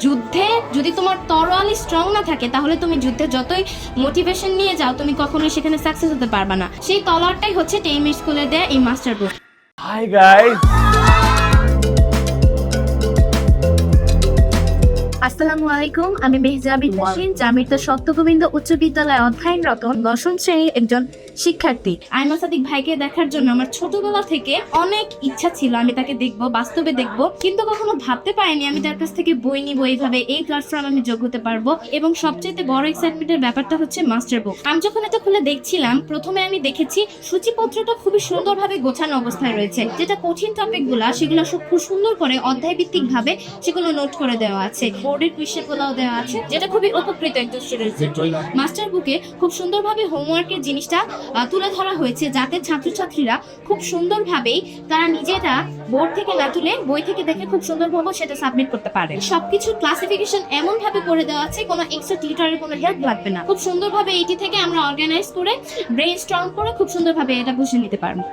যুদ্ধে যদি তোমার তরোয়াল স্ট্রং না থাকে তাহলে তুমি যুদ্ধে যতই মোটিভেশন নিয়ে যাও তুমি কখনোই সেখানে সাকসেস হতে পারবে না। সেই তলোয়ারটাই হচ্ছে টেইমি স্কুলে দেয়া এই মাস্টার বুক। হাই গাইস, আসসালামু আলাইকুম, আমি মেহজা বিন নাসিন, জামিরতা সত্যগোবিন্দ উচ্চ বিদ্যালয়ে অধ্যয়নরত দশম শ্রেণীর একজন শিক্ষার্থী। আইমা সাদিক ভাইকে দেখার জন্য আমার ছোটবেলা থেকে অনেক ইচ্ছা ছিল, আমি তাকে দেখবো, বাস্তবে দেখবো, কিন্তু কখনো ভাবতে পারিনি আমি তার কাছ থেকে বই নিবো, এইভাবে এই প্ল্যাটফর্ম আমি যোগ হতে পারবো। এবং সবচেয়ে বড় এক্সাইটমেন্টের ব্যাপারটা হচ্ছে মাস্টার বুক। আমি যখন এটা খুলে দেখছিলাম, প্রথমে আমি দেখেছি সূচিপত্রটা খুবই সুন্দরভাবে গোছানো অবস্থায় রয়েছে, যেটা কঠিন টপিক গুলা সেগুলো সব খুব সুন্দর করে অধ্যায় ভিত্তিক ভাবে সেগুলো নোট করে দেওয়া আছে, বোর্ডের কোয়েশ্চেন গুলাও দেওয়া আছে, যেটা খুবই উপকৃত একজন স্টুডেন্ট। মাস্টার বুকে খুব সুন্দরভাবে হোমওয়ার্কের জিনিসটা তুলে ধরা হয়েছে, যাতে ছাত্রছাত্রীরা খুব সুন্দরভাবেই তারা নিজেরা বোর্ড থেকে না তুলে বই থেকে দেখে খুব সুন্দরভাবে সেটা সাবমিট করতে পারে। সবকিছু ক্লাসিফিকেশন এমন ভাবে করে দেওয়া আছে, কোনো এক্সট্রা টিউটরের কোনো হেল্প লাগবে না। খুব সুন্দরভাবে এইটি থেকে আমরা অর্গানাইজ করে ব্রেইনস্টর্ম করে খুব সুন্দরভাবে এটা বুঝে নিতে পারবো।